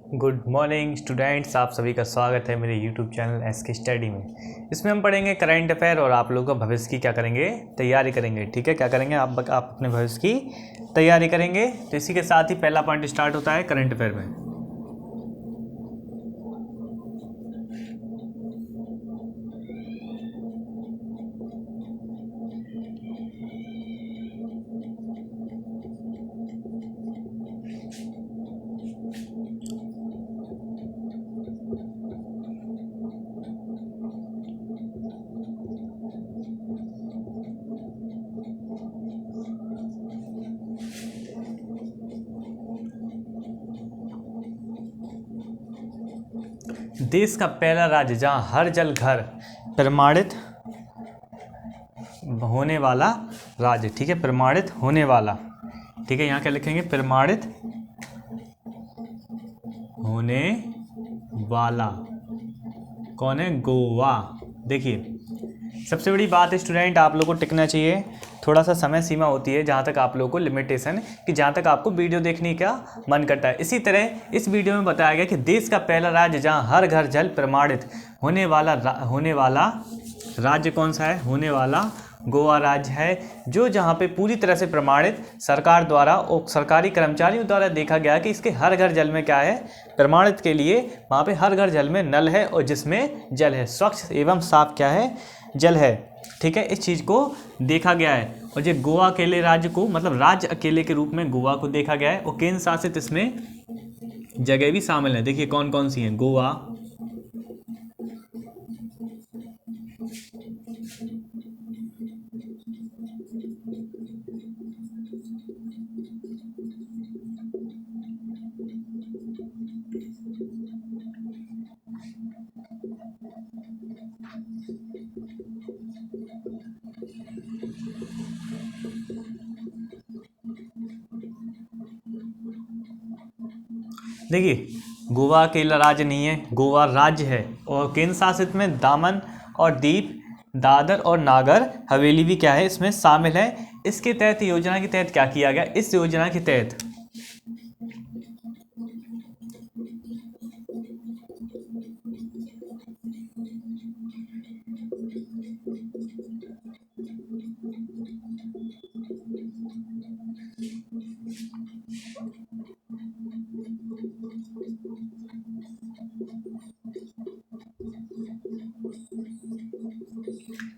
Good morning students, आप सभी का स्वागत है मेरे यूट्यूब चैनल एसके स्टडी में। इसमें हम पढ़ेंगे करंट अफेयर और आप लोगों का भविष्य की क्या करेंगे, तैयारी करेंगे। ठीक है, क्या करेंगे आप अपने भविष्य की तैयारी करेंगे। तो इसी के साथ ही पहला पॉइंट स्टार्ट होता है करंट अफेयर में। देश का पहला राज्य जहां हर जल घर प्रमाणित होने वाला राज्य। ठीक है, प्रमाणित होने वाला। ठीक है, यहाँ क्या लिखेंगे, प्रमाणित होने वाला। कौन है, गोवा। देखिए, सबसे बड़ी बात है स्टूडेंट, आप लोगों को टिकना चाहिए। थोड़ा सा समय सीमा होती है जहाँ तक आप लोगों को लिमिटेशन, कि जहाँ तक आपको वीडियो देखने का मन करता है। इसी तरह इस वीडियो में बताया गया कि देश का पहला राज्य जहाँ हर घर जल प्रमाणित होने वाला राज्य कौन सा है, होने वाला गोवा राज्य है। जो जहाँ पे पूरी तरह से प्रमाणित सरकार द्वारा और सरकारी कर्मचारियों द्वारा देखा गया कि इसके हर घर जल में क्या है, प्रमाणित के लिए वहाँ पे हर घर जल में नल है और जिसमें जल है, स्वच्छ एवं साफ क्या है, जल है। ठीक है, इस चीज़ को देखा गया है। और ये गोवा अकेले राज्य को, मतलब राज्य अकेले के रूप में गोवा को देखा गया है। और केंद्र शासित इसमें जगह भी शामिल है। देखिए कौन कौन सी हैं, गोवा, देखिए गोवा अकेला राज्य नहीं है, गोवा राज्य है। और केंद्र शासित में दामन और दीप, दादर और नागर हवेली भी क्या है, इसमें शामिल है। इसके तहत, योजना के तहत क्या किया गया, इस योजना के तहत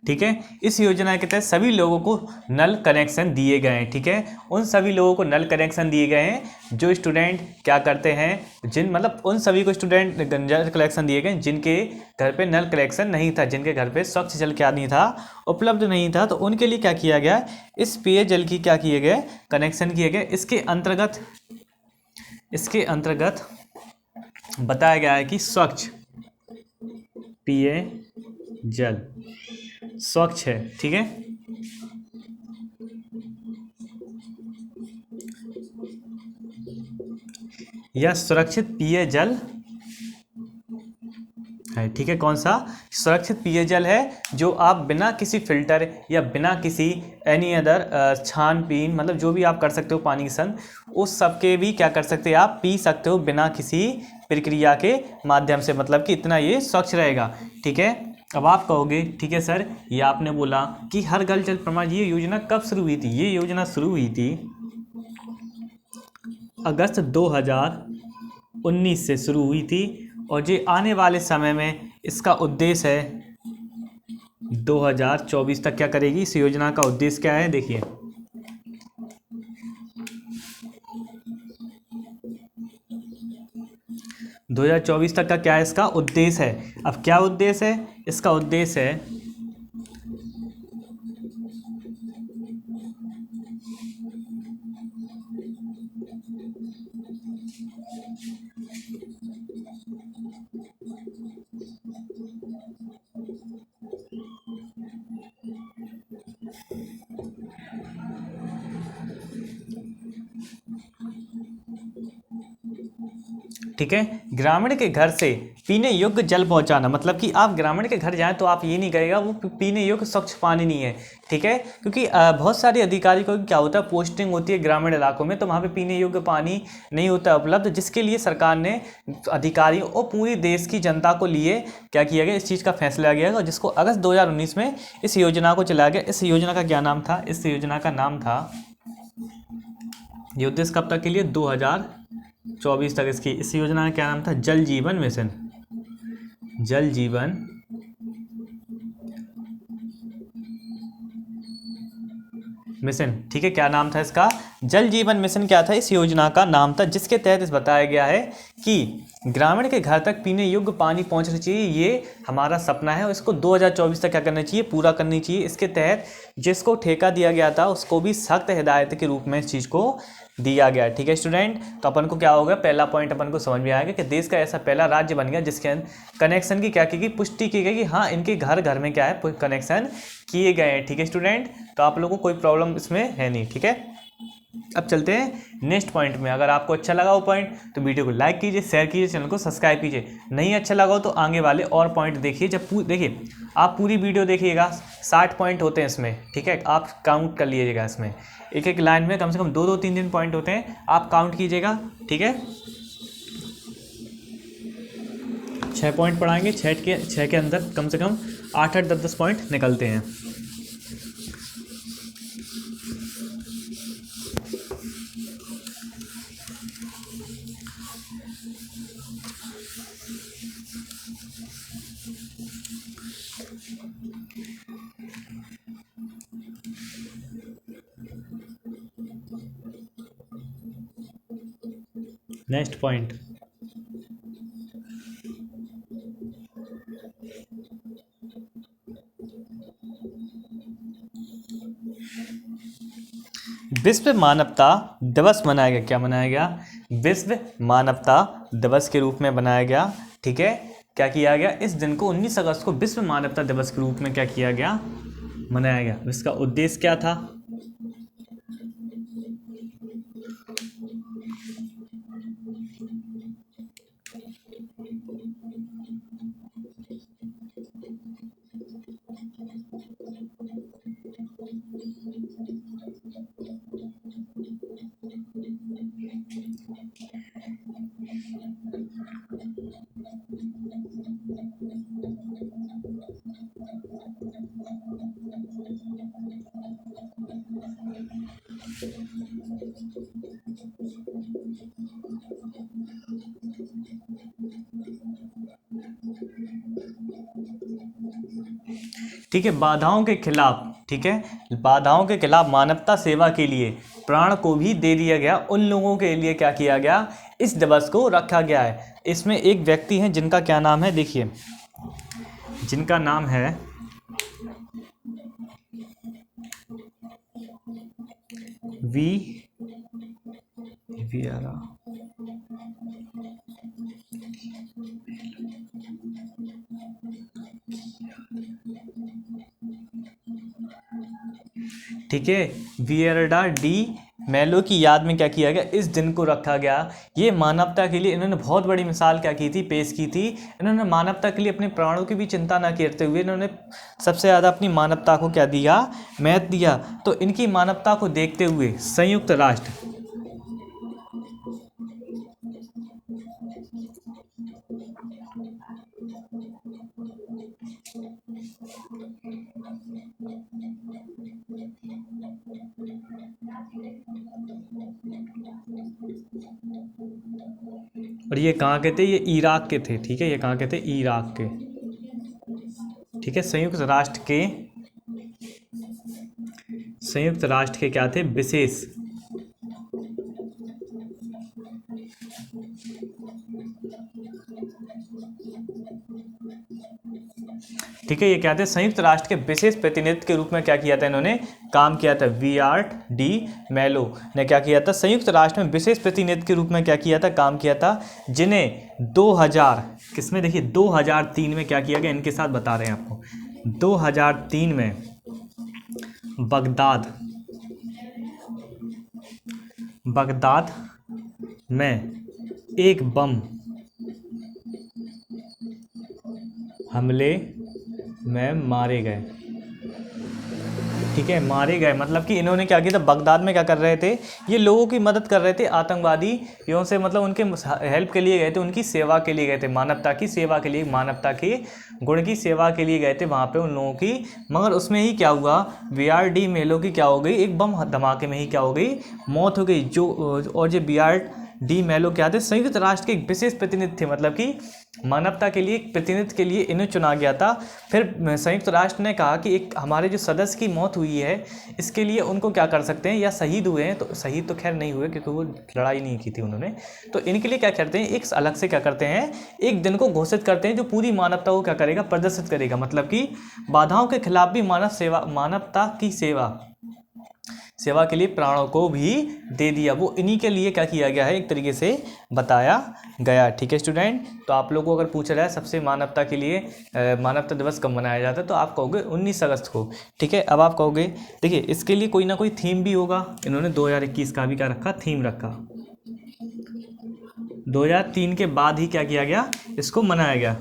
ठीक है, इस योजना के तहत सभी लोगों को नल कनेक्शन दिए गए हैं। ठीक है, उन सभी लोगों को नल कनेक्शन दिए गए हैं जो स्टूडेंट क्या करते हैं, मतलब उन सभी को स्टूडेंट नल कनेक्शन दिए गए जिनके घर पे नल कनेक्शन नहीं था, जिनके घर पे स्वच्छ जल क्या नहीं था, उपलब्ध नहीं था। तो उनके लिए क्या किया गया, इस पेयजल की क्या किए गए, कनेक्शन किए गए। इसके अंतर्गत बताया गया है कि स्वच्छ पेयजल स्वच्छ है। ठीक है, यह सुरक्षित पेयजल है। ठीक है, कौन सा, सुरक्षित पेयजल है, जो आप बिना किसी फिल्टर या बिना किसी एनी अदर छानबीन, मतलब जो भी आप कर सकते हो पानी के संग, उस सब के भी क्या कर सकते हैं, आप पी सकते हो बिना किसी प्रक्रिया के माध्यम से, मतलब कि इतना ये स्वच्छ रहेगा। ठीक है, अब आप कहोगे ठीक है सर, ये आपने बोला कि हर घर जल प्रमाण, ये योजना कब शुरू हुई थी। ये योजना शुरू हुई थी अगस्त 2019 से शुरू हुई थी। और ये आने वाले समय में इसका उद्देश्य है 2024 तक क्या करेगी। इस योजना का उद्देश्य क्या है, देखिए 2024 तक का क्या है इसका उद्देश्य है। अब क्या उद्देश्य है, इसका उद्देश्य है ठीक है, ग्रामीण के घर से पीने योग्य जल पहुंचाना, मतलब कि आप ग्रामीण के घर जाएं तो आप ये नहीं कहेगा वो पीने योग्य स्वच्छ पानी नहीं है। ठीक है, क्योंकि बहुत सारे अधिकारी को क्या होता है, पोस्टिंग होती है ग्रामीण इलाकों में, तो वहाँ पे पीने योग्य पानी नहीं होता उपलब्ध, जिसके लिए सरकार ने अधिकारियों और पूरी देश की जनता को लिए क्या किया गया, इस चीज़ का फैसला किया गया, जिसको अगस्त 2019 में इस योजना को चलाया गया। इस योजना का क्या नाम था, इस योजना का नाम था, ये उद्देश्य कब तक के लिए, 2024 तक इसकी, इस योजना का क्या नाम था, जल जीवन मिशन। जल जीवन मिशन। ठीक है, क्या नाम था इसका, जल जीवन मिशन क्या था, इस योजना का नाम था, जिसके तहत इस बताया गया है कि ग्रामीण के घर तक पीने योग्य पानी पहुंचना चाहिए, ये हमारा सपना है और इसको 2024 तक क्या करना चाहिए, पूरा करनी चाहिए। इसके तहत जिसको ठेका दिया गया था उसको भी सख्त हिदायत के रूप में इस चीज़ को दिया गया। ठीक है स्टूडेंट, तो अपन को क्या होगा, पहला पॉइंट अपन को समझ में आएगा कि देश का ऐसा पहला राज्य बन गया जिसके कनेक्शन की क्या की गई, पुष्टि की गई कि हाँ इनके घर घर में क्या है, कनेक्शन किए गए हैं। ठीक है स्टूडेंट, तो आप लोगों को कोई प्रॉब्लम इसमें है नहीं। ठीक है, अब चलते हैं नेक्स्ट पॉइंट में। अगर आपको अच्छा लगा वो पॉइंट तो वीडियो को लाइक कीजिए, शेयर कीजिए, चैनल को सब्सक्राइब कीजिए। नहीं अच्छा लगा हो तो आगे वाले और पॉइंट देखिए। जब देखिए आप पूरी वीडियो देखिएगा, 60 पॉइंट होते हैं इसमें। ठीक है, आप काउंट कर लीजिएगा, इसमें एक एक लाइन में कम से कम 2-2, 3-3 पॉइंट होते हैं, आप काउंट कीजिएगा। ठीक है, 6 पॉइंट पढ़ाएंगे, 6 के अंदर कम से कम 8-8, 10-10 पॉइंट निकलते हैं। नेक्स्ट पॉइंट, विश्व मानवता दिवस मनाया गया। क्या मनाया गया, विश्व मानवता दिवस के रूप में बनाया गया। ठीक है, क्या किया गया, इस दिन को 19 अगस्त को विश्व मानवता दिवस के रूप में क्या किया गया, मनाया गया। इसका उद्देश्य क्या था, ठीक है, बाधाओं के खिलाफ। ठीक है, बाधाओं के खिलाफ मानवता सेवा के लिए प्राण को भी दे दिया गया, उन लोगों के लिए क्या किया गया, इस दिवस को रखा गया है। इसमें एक व्यक्ति हैं जिनका क्या नाम है, देखिए जिनका नाम है वीरा। ठीक है, वियरडा डी मेलो की याद में क्या किया गया, इस दिन को रखा गया। ये मानवता के लिए इन्होंने बहुत बड़ी मिसाल क्या की थी, पेश की थी। इन्होंने मानवता के लिए अपने प्राणों की भी चिंता न करते हुए इन्होंने सबसे ज़्यादा अपनी मानवता को क्या दिया, महत्व दिया। तो इनकी मानवता को देखते हुए संयुक्त राष्ट्र और ये कहाँ के थे, ये इराक के थे। ठीक है, ये कहाँ के थे, इराक के। ठीक है, संयुक्त राष्ट्र के क्या थे, विशेष ठीक है, ये क्या थे, संयुक्त राष्ट्र के विशेष प्रतिनिधि के रूप में क्या किया था, इन्होंने काम किया था। वियार्ड डी मेलो ने क्या किया था, संयुक्त राष्ट्र में विशेष प्रतिनिधि के रूप में क्या किया था, काम किया था, जिन्हें 2000 किसमें, देखिए 2003 में क्या किया गया, इनके साथ बता रहे हैं आपको। 2003 में बगदाद में एक बम हमले में मारे गए। ठीक है, मारे गए मतलब कि इन्होंने क्या किया था, बगदाद में क्या कर रहे थे, ये लोगों की मदद कर रहे थे, आतंकवादियों से मतलब उनके हेल्प के लिए गए थे, उनकी सेवा के लिए गए थे, मानवता की सेवा के लिए, मानवता के गुण की सेवा के लिए गए थे वहाँ पे उन लोगों की। मगर उसमें ही क्या हुआ, BR डी मेलो की क्या हो गई, एक बम धमाके में ही क्या हो गई, मौत हो गई। जो और जो BR डी मेलो क्या थे, संयुक्त राष्ट्र के एक विशेष प्रतिनिधि थे, मतलब कि मानवता के लिए एक प्रतिनिधि के लिए इन्हें चुना गया था। फिर संयुक्त राष्ट्र ने कहा कि एक हमारे जो सदस्य की मौत हुई है इसके लिए उनको क्या कर सकते हैं, या शहीद हुए हैं, तो शहीद तो खैर नहीं हुए क्योंकि वो लड़ाई नहीं की थी उन्होंने, तो इनके लिए क्या करते हैं, एक अलग से क्या करते हैं, एक दिन को घोषित करते हैं जो पूरी मानवता को क्या करेगा, प्रदर्शित करेगा। मतलब कि बाधाओं के खिलाफ भी मानवता की सेवा के लिए प्राणों को भी दे दिया, वो इन्हीं के लिए क्या किया गया है, एक तरीके से बताया गया। ठीक है स्टूडेंट, तो आप लोगों को अगर पूछा जाए सबसे मानवता के लिए मानवता दिवस कब मनाया जाता है, तो आप कहोगे 19 अगस्त को। ठीक है, अब आप कहोगे देखिए इसके लिए कोई ना कोई थीम भी होगा, इन्होंने 2021 का भी क्या रखा, थीम रखा। 2003 के बाद ही क्या किया गया, इसको मनाया गया।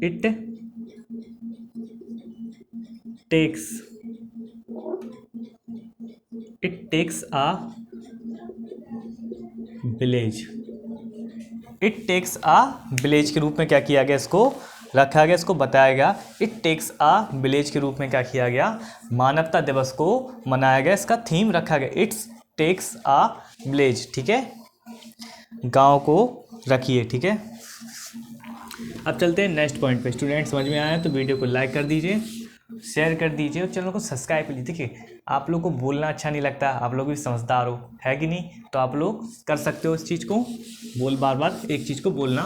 इट टेक्स आ विलेज के रूप में क्या किया गया, इसको रखा गया, इसको बताया गया। इट टेक्स आ विलेज के रूप में क्या किया गया, मानवता दिवस को मनाया गया, इसका थीम रखा गया, इट्स टेक्स आ विलेज। ठीक है, गांव को रखिए। ठीक है, अब चलते हैं नेक्स्ट पॉइंट पे। स्टूडेंट समझ में आया तो वीडियो को लाइक कर दीजिए, शेयर कर दीजिए और चैनल को सब्सक्राइब कर लीजिए। देखिए आप लोग को बोलना अच्छा नहीं लगता, आप लोग भी समझदार हो, है कि नहीं, तो आप लोग कर सकते हो इस चीज़ को, बार बार एक चीज़ को बोलना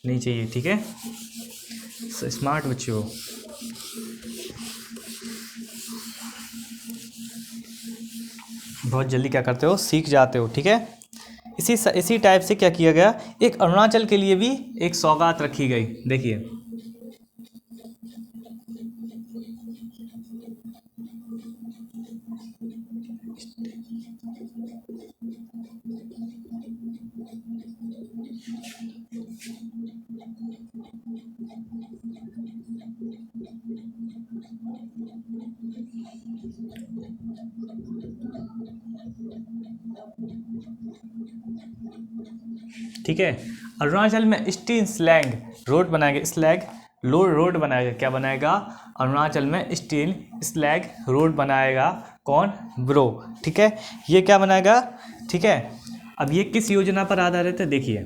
नहीं चाहिए। ठीक है, स्मार्ट बच्चे हो। बहुत जल्दी क्या करते हो, सीख जाते हो। ठीक है, इसी टाइप से क्या किया गया, एक अरुणाचल के लिए भी एक सौगात रखी गई। देखिए ठीक है, अरुणाचल में स्टील स्लैग रोड बनाएगा, रोड बनाएगा, क्या बनाएगा, अरुणाचल में स्टील स्लैग रोड बनाएगा कौन, ब्रो। ठीक है, ये क्या बनाएगा। ठीक है, अब ये किस योजना पर आधारित है, देखिए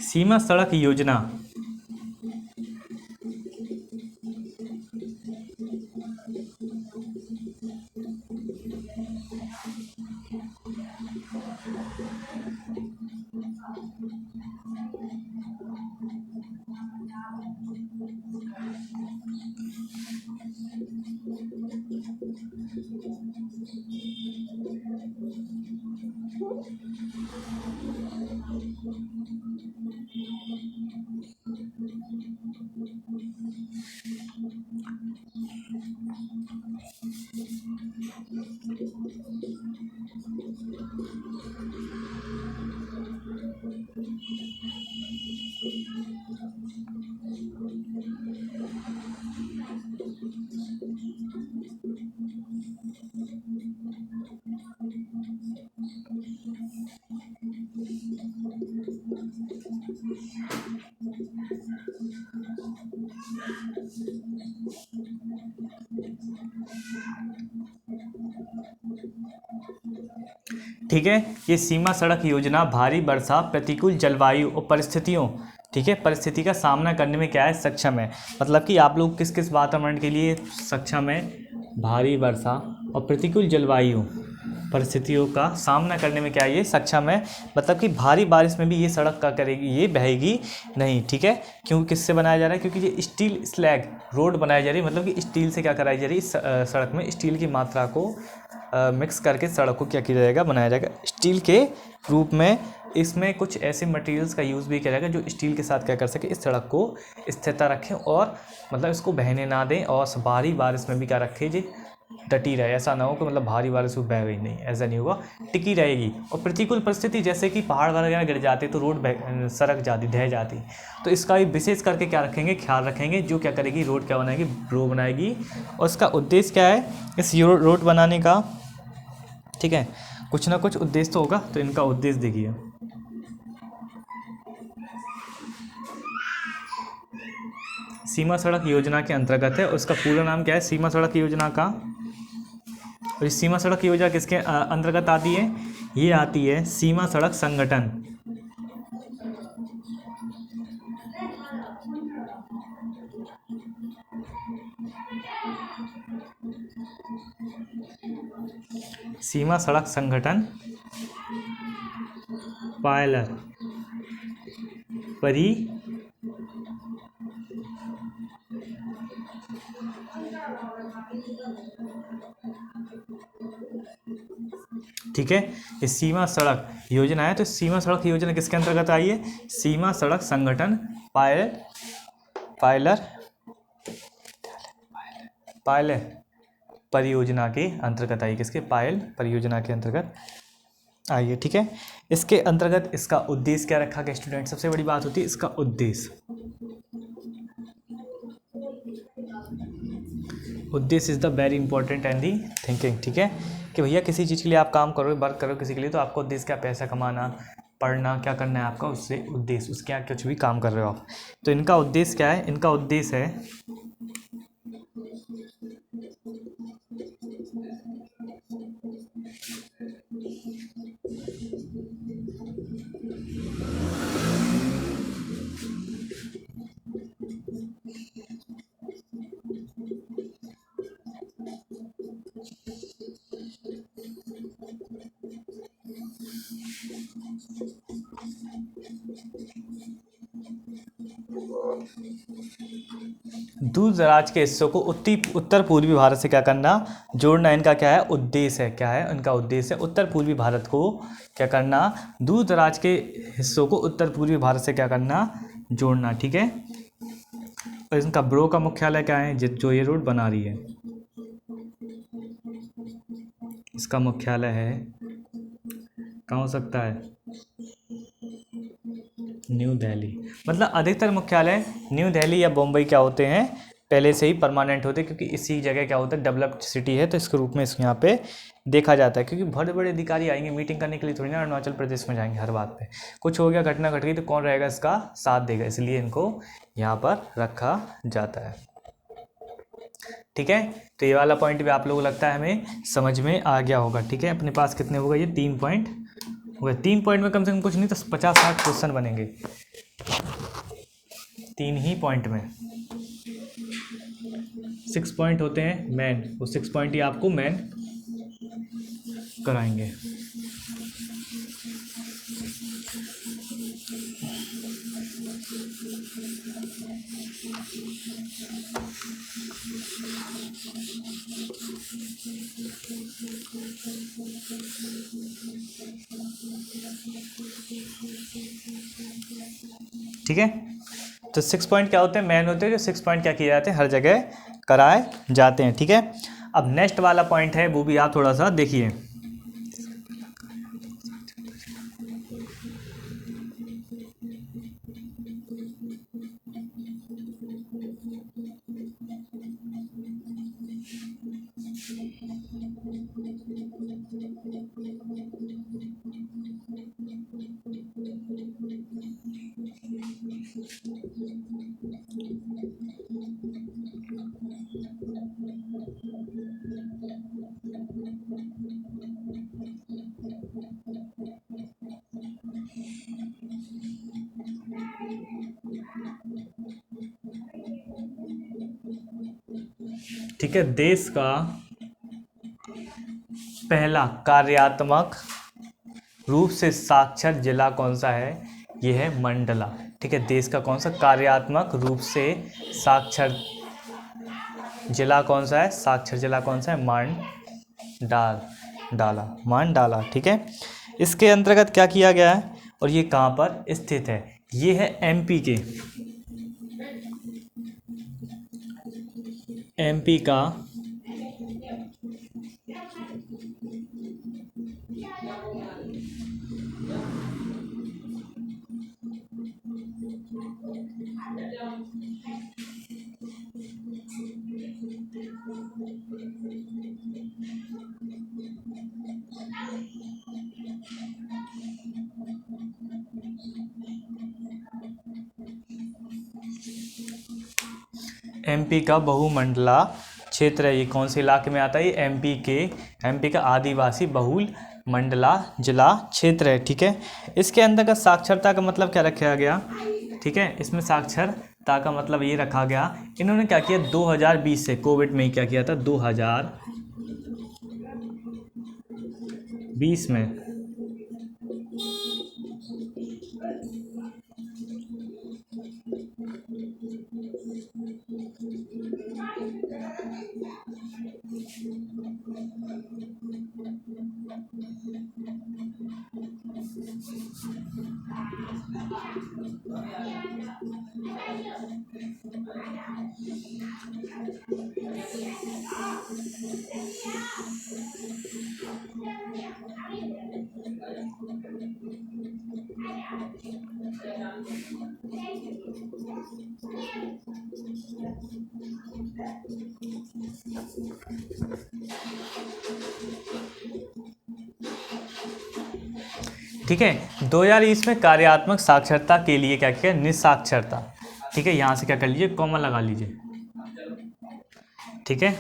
सीमा सड़क योजना। ठीक है, ये सीमा सड़क योजना भारी वर्षा, प्रतिकूल जलवायु और परिस्थितियों, ठीक है, परिस्थिति का सामना करने में क्या है, सक्षम है। मतलब कि आप लोग किस किस वातावरण के लिए सक्षम है, भारी वर्षा और प्रतिकूल जलवायु परिस्थितियों का सामना करने में क्या है, ये सक्षम है। मतलब कि भारी बारिश में भी ये सड़क क्या करेगी, ये बहेगी नहीं। ठीक है, क्योंकि किससे बनाया जा रहा है, क्योंकि ये स्टील स्लैग रोड बनाई जा रही है, मतलब कि स्टील से क्या कराई जा रही है, सड़क में स्टील की मात्रा को मिक्स करके सड़क को क्या किया जाएगा, बनाया जाएगा, स्टील के रूप में इसमें कुछ ऐसे मटेरियल्स का यूज़ भी किया जाएगा जो स्टील के साथ क्या कर सके, इस सड़क को स्थिरता रखें और मतलब इसको बहने ना दें, और भारी बारिश में भी क्या रखे जी डटी रहे। ऐसा ना हो कि मतलब भारी बारिश में बह गई, नहीं ऐसा नहीं होगा, टिकी रहेगी। और प्रतिकूल परिस्थिति जैसे कि पहाड़ वगैरह गिर जाते तो रोड सरक जाती, ढह जाती, तो इसका भी विशेष करके क्या रखेंगे, ख्याल रखेंगे। जो क्या करेगी, रोड क्या बनाएगी, ब्रो बनाएगी। और इसका उद्देश्य क्या है इस रोड बनाने का, ठीक है, कुछ ना कुछ उद्देश्य तो होगा। तो इनका उद्देश्य देखिए, सीमा सड़क योजना के अंतर्गत है। उसका पूरा नाम क्या है, सीमा सड़क योजना का। और इस सीमा सड़क योजना किसके अंतर्गत आती है, ये आती है सीमा सड़क संगठन। सीमा सड़क संगठन पायलर परी ठीक है। ये सीमा सड़क योजना है, तो सीमा सड़क योजना किसके अंतर्गत आई है, सीमा सड़क संगठन पायलर परियोजना के अंतर्गत आई। किसके, पायल परियोजना के अंतर्गत आई है, ठीक है। इसके अंतर्गत इसका उद्देश्य क्या रखा गया स्टूडेंट, सबसे बड़ी बात होती है इसका उद्देश्य। उद्देश्य is the very important and the thinking, ठीक है, कि भैया किसी चीज़ के लिए आप काम करो, वर्क करो किसी के लिए, तो आपका उद्देश्य क्या, पैसा कमाना, पढ़ना, क्या करना है आपका, उससे उद्देश्य, उसके यहाँ कुछ भी काम कर रहे हो आप। तो इनका उद्देश्य क्या है, इनका उद्देश्य है दूर दराज के हिस्सों को उत्तर पूर्वी भारत से क्या करना, जोड़ना। इनका क्या है, उद्देश्य है, क्या है इनका उद्देश्य है, उत्तर पूर्वी भारत को क्या करना, दूर दराज के हिस्सों को उत्तर पूर्वी भारत से क्या करना, जोड़ना, ठीक है। और इनका ब्रो का मुख्यालय क्या है, जो ये रोड बना रही है, इसका मुख्यालय है, कहाँ हो सकता है, न्यू दिल्ली। मतलब अधिकतर मुख्यालय न्यू दिल्ली या बम्बई क्या होते हैं, पहले से ही परमानेंट होते हैं, क्योंकि इसी जगह क्या होता है, डेवलप्ड सिटी है, तो इसके रूप में इसको यहाँ पे देखा जाता है। क्योंकि बड़े बड़े अधिकारी आएंगे मीटिंग करने के लिए, थोड़ी ना अरुणाचल प्रदेश में जाएंगे हर बात पे। कुछ हो गया, घटना घट गई, तो कौन रहेगा इसका साथ देगा, इसलिए इनको यहाँ पर रखा जाता है, ठीक है। तो ये वाला पॉइंट भी आप लोगों को लगता है हमें समझ में आ गया होगा, ठीक है। अपने पास कितने हो गए, ये 3 पॉइंट हो गए। 3 पॉइंट में कम से कम कुछ नहीं तो 50-60 क्वेश्चन बनेंगे 3 ही पॉइंट में। 6 पॉइंट होते हैं मेन, वो 6 पॉइंट ही आपको मेन कराएंगे। ठीक है, तो 6 पॉइंट क्या होते हैं, मेन होते हैं, जो 6 पॉइंट क्या किए जाते हैं, हर जगह कराए जाते हैं, ठीक है। अब नेक्स्ट वाला पॉइंट है, वो भी आप थोड़ा सा देखिए। ठीक है, देश का पहला कार्यात्मक रूप से साक्षर जिला कौन सा है, ये है मंडला, ठीक है। देश का कौन सा कार्यात्मक रूप से साक्षर जिला कौन सा है, साक्षर जिला कौन सा है, मांडाला, ठीक है। इसके अंतर्गत क्या किया गया है, और ये कहाँ पर स्थित है? ये है एमपी का बहुमंडला क्षेत्र है। ये कौन से इलाके में आता है? ये एमपी का आदिवासी बहुल मंडला जिला क्षेत्र है। ठीक है, इसके अंतर्गत साक्षरता का मतलब क्या रखा गया? ठीक है, इसमें साक्षरता का मतलब ये रखा गया, इन्होंने क्या किया 2020 से, कोविड में ही क्या किया था 2020 में ठीक है, 2020 में कार्यात्मक साक्षरता के लिए क्या किया? निसाक्षरता। ठीक है, यहाँ से क्या कर लीजिए, कॉमन लगा लीजिए। ठीक है,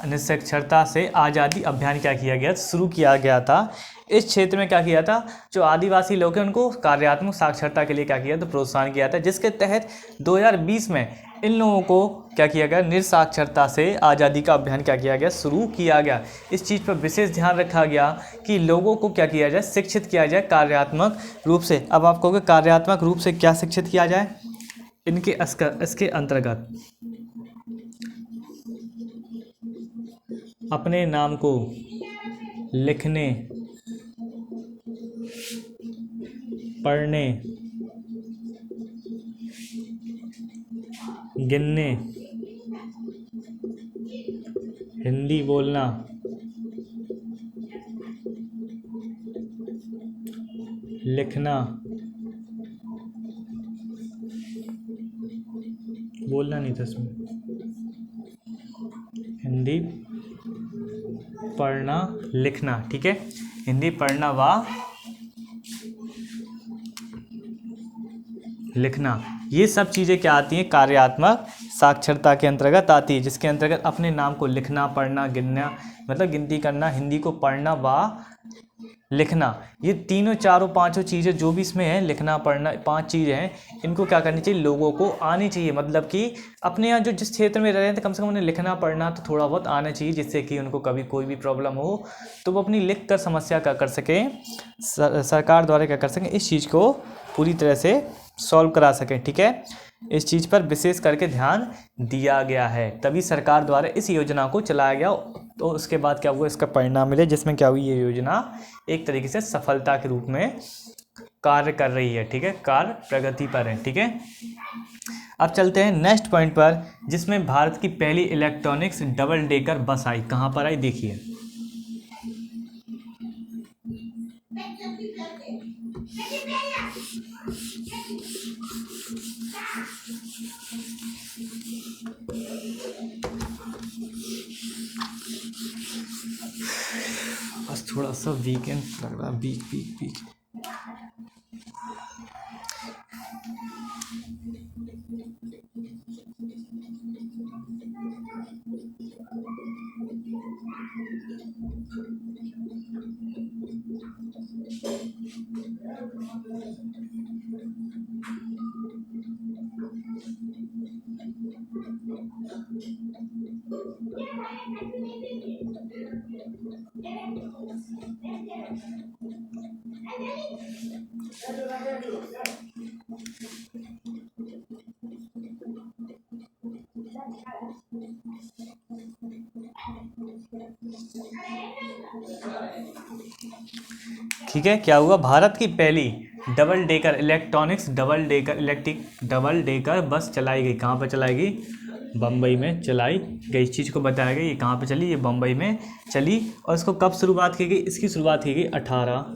निरक्षरता से आज़ादी अभियान क्या किया गया? शुरू किया गया था। इस क्षेत्र में क्या किया था? जो आदिवासी लोग हैं उनको कार्यात्मक साक्षरता के लिए क्या किया? तो प्रोत्साहन किया था, जिसके तहत 2020 में इन लोगों को क्या किया गया? निरसाक्षरता से आज़ादी का अभियान क्या किया गया? शुरू किया गया। इस चीज़ पर विशेष ध्यान रखा गया कि लोगों को क्या किया जाए? शिक्षित किया जाए कार्यात्मक रूप से। अब आप कहोगे कार्यात्मक रूप से क्या शिक्षित किया जाए? इसके अंतर्गत अपने नाम को लिखने, पढ़ने, गिनने, हिंदी बोलना, लिखना, बोलना नहीं था इसमें, हिंदी पढ़ना लिखना। ठीक है, हिंदी पढ़ना व लिखना, ये सब चीज़ें क्या आती हैं? कार्यात्मक साक्षरता के अंतर्गत आती है, जिसके अंतर्गत अपने नाम को लिखना, पढ़ना, गिनना, मतलब गिनती करना, हिंदी को पढ़ना व लिखना, ये तीनों चारों पांचों चीज़ें जो भी इसमें है, लिखना पढ़ना, 5 चीज़ें हैं, इनको क्या करनी चाहिए? लोगों को आनी चाहिए। मतलब कि अपने यहाँ जो जिस क्षेत्र में रह रहे हैं तो कम से कम उन्हें लिखना पढ़ना तो थोड़ा बहुत आना चाहिए, जिससे कि उनको कभी कोई भी प्रॉब्लम हो तो वो अपनी लिख कर समस्या क्या कर सकें? सरकार द्वारा क्या कर सकें? इस चीज़ को पूरी तरह से सॉल्व करा सकें। ठीक है, इस चीज़ पर विशेष करके ध्यान दिया गया है, तभी सरकार द्वारा इस योजना को चलाया गया। तो उसके बाद क्या हुआ? इसका परिणाम मिले, जिसमें क्या हुई? ये योजना एक तरीके से सफलता के रूप में कार्य कर रही है। ठीक है, कार्य प्रगति पर है। ठीक है, अब चलते हैं नेक्स्ट पॉइंट पर, जिसमें भारत की पहली इलेक्ट्रॉनिक्स डबल डेकर बस आई। कहाँ पर आई? देखिए, बस थोड़ा सा वीकेंड लग रहा, वीक वीक वीक। ठीक है, क्या हुआ, भारत की पहली double decker electronics double decker bus चलाई गई। कहाँ पर चलाई गई? बम्बई में चलाई गई। इस चीज़ को बताया गया, ये कहाँ पे चली? ये बम्बई में चली। और इसको कब शुरुआत की गई? इसकी शुरुआत की गई 18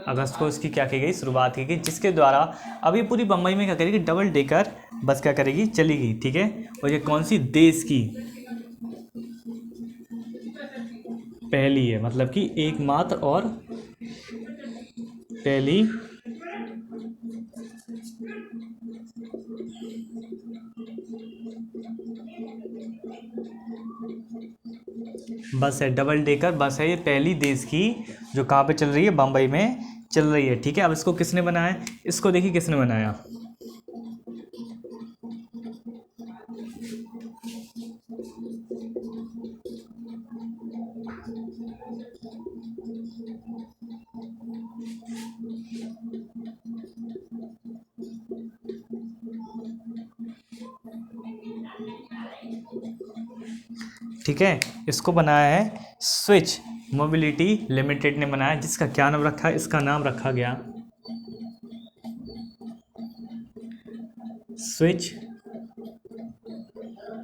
अगस्त को। इसकी क्या की गई? शुरुआत की गई, जिसके द्वारा अब ये पूरी बम्बई में क्या करेगी? डबल डेकर बस क्या करेगी? चलेगी। ठीक है, और ये कौन सी देश की पहली है, मतलब कि एकमात्र और पहली बस है, डबल डेकर बस है ये पहली देश की, जो कहाँ पे चल रही है? बम्बई में चल रही है। ठीक है, अब इसको किसने बनाया? इसको देखिए किसने बनाया। ठीक है, इसको बनाया है स्विच मोबिलिटी लिमिटेड ने बनाया, जिसका क्या नाम रखा है? इसका नाम रखा गया स्विच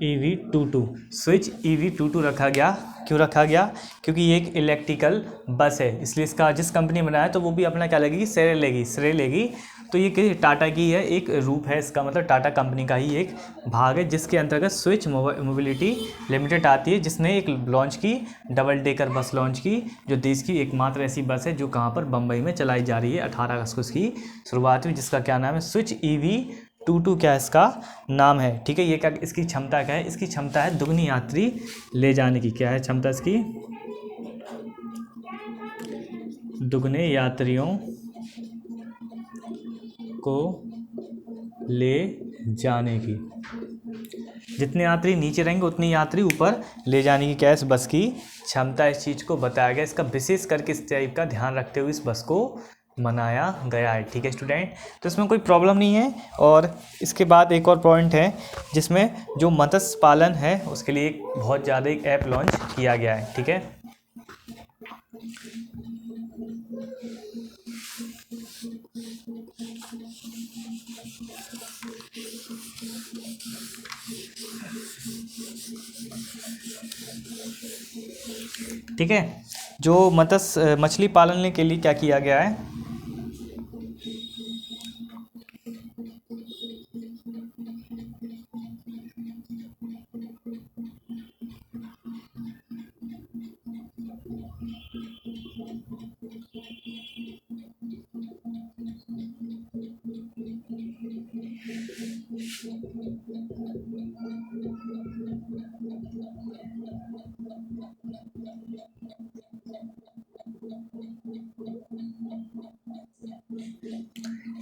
EV22। स्विच EV22 रखा गया। क्यों रखा गया? क्योंकि ये एक इलेक्ट्रिकल बस है, इसलिए इसका जिस कंपनी बनाया तो वो भी अपना क्या लगेगी? श्रेय लेगी। तो ये किसी टाटा की है, एक रूप है इसका, मतलब टाटा कंपनी का ही एक भाग है, जिसके अंतर्गत स्विच मोबिलिटी लिमिटेड आती है, जिसने एक लॉन्च की डबल डेकर बस लॉन्च की, जो देश की एकमात्र ऐसी बस है जो कहाँ पर? बम्बई में चलाई जा रही है। 18 अगस्त को इसकी शुरुआत हुई, जिसका क्या नाम है? स्विच EV22 क्या इसका नाम है। ठीक है, ये क्या, इसकी क्षमता क्या है? इसकी क्षमता है दुगनी यात्री ले जाने की। क्या है क्षमता इसकी? दुगने यात्रियों को ले जाने की। जितने यात्री नीचे रहेंगे उतने यात्री ऊपर ले जाने की क्या है इस बस की क्षमता। इस चीज़ को बताया गया। इसका विशेष करके इस टाइप का ध्यान रखते हुए इस बस को मनाया गया है। ठीक है स्टूडेंट, तो इसमें कोई प्रॉब्लम नहीं है। और इसके बाद एक और पॉइंट है, जिसमें जो मत्स्य पालन है उसके लिए एक बहुत ज़्यादा एक ऐप लॉन्च किया गया है। ठीक है, ठीक है, जो मछली पालने के लिए क्या किया गया है?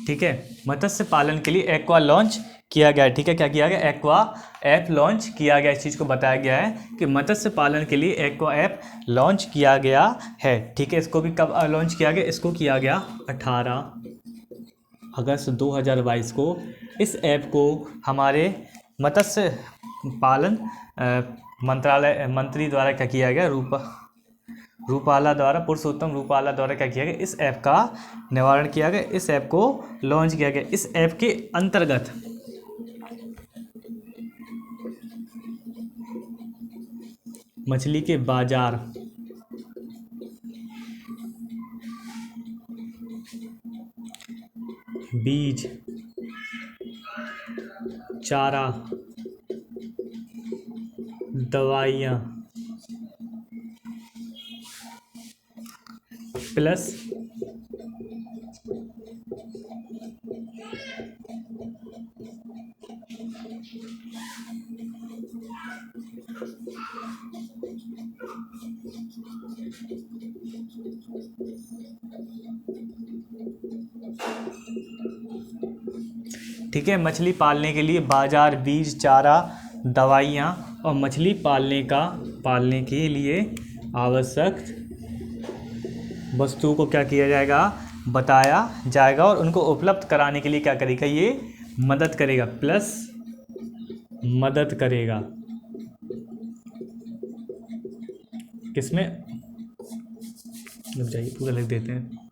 ठीक है, मत्स्य पालन के लिए एक्वा लॉन्च किया गया है। ठीक है, क्या किया गया? एक्वा ऐप लॉन्च किया गया। इस चीज़ को बताया गया है कि मत्स्य पालन के लिए एक्वा ऐप लॉन्च किया गया है। ठीक है, इसको भी कब लॉन्च किया गया? इसको किया गया 18 अगस्त 2022 को। इस ऐप को हमारे मत्स्य पालन मंत्री द्वारा क्या किया गया? रूपाला द्वारा, पुरुषोत्तम रूपाला द्वारा क्या किया गया? इस ऐप का निवारण किया गया, इस ऐप को लॉन्च किया गया। इस ऐप के अंतर्गत मछली के बाजार, बीज, चारा, दवाइयाँ प्लस ठीक है, मछली पालने के लिए बाजार, बीज, चारा, दवाइयाँ और मछली पालने के लिए आवश्यक वस्तुओं को क्या किया जाएगा? बताया जाएगा, और उनको उपलब्ध कराने के लिए क्या करेगा? ये मदद करेगा, प्लस मदद करेगा। किसमें, लग जाइए पूरा लिख देते हैं।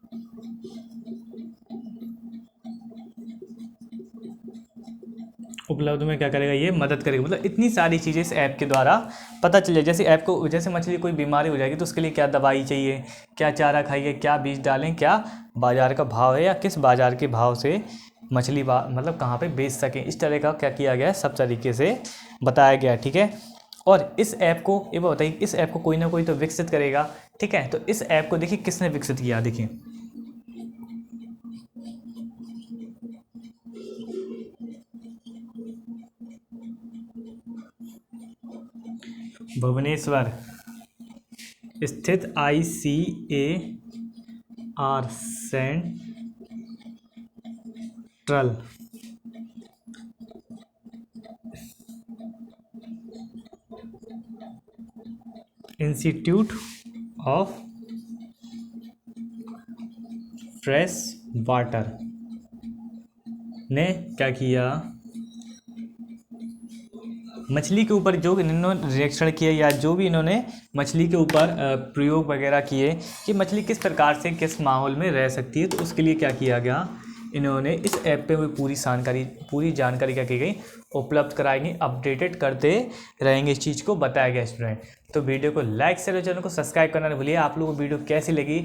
उपलब्ध में क्या करेगा, ये मदद करेगा। मतलब इतनी सारी चीज़ें इस ऐप के द्वारा पता चल जाए। जैसे ऐप को, जैसे मछली कोई बीमारी हो जाएगी तो उसके लिए क्या दवाई चाहिए, क्या चारा खाइए, क्या बीज डालें, क्या बाज़ार का भाव है या किस बाज़ार के भाव से मछली मतलब कहाँ पे बेच सकें, इस तरह का क्या किया गया है, सब तरीके से बताया गया है। ठीक है। और इस ऐप को ये बताइए, इस ऐप को कोई ना कोई तो विकसित करेगा। ठीक है। तो इस ऐप को देखिए किसने विकसित किया, देखिए भुवनेश्वर स्थित ICAR central institute of fresh water ने क्या किया, मछली के ऊपर जो इन्होंने निरीक्षण किया या जो भी इन्होंने मछली के ऊपर प्रयोग वगैरह किए कि मछली किस प्रकार से किस माहौल में रह सकती है, तो उसके लिए क्या किया गया, इन्होंने इस ऐप पे हुई पूरी जानकारी क्या की गई, उपलब्ध कराएंगे, अपडेटेड करते रहेंगे, इस चीज़ को बताया गया स्टूडेंट। तो वीडियो को लाइक शेयर और चैनल को सब्सक्राइब करना नहीं भूलिए। आप लोगों को वीडियो कैसी लगी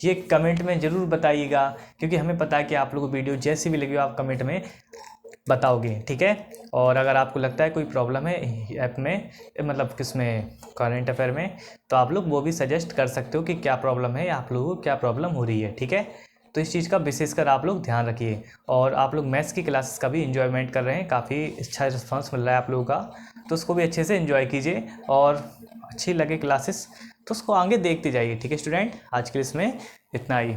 ये कमेंट में ज़रूर बताइएगा, क्योंकि हमें पता है कि आप लोगों को वीडियो जैसी भी लगी आप कमेंट में बताओगे। ठीक है। और अगर आपको लगता है कोई प्रॉब्लम है ऐप में, मतलब किसमें, करंट अफेयर में, तो आप लोग वो भी सजेस्ट कर सकते हो कि क्या प्रॉब्लम है या आप लोगों को क्या प्रॉब्लम हो रही है। ठीक है। तो इस चीज़ का विशेषकर आप लोग ध्यान रखिए। और आप लोग मैथ्स की क्लासेस का भी इन्जॉयमेंट कर रहे हैं, काफ़ी अच्छा रिस्पॉन्स मिल रहा है आप लोगों का, तो उसको भी अच्छे से इन्जॉय कीजिए और अच्छी लगे क्लासेस तो उसको आगे देखते जाइए। ठीक है स्टूडेंट, आज के लिए इसमें इतना ही।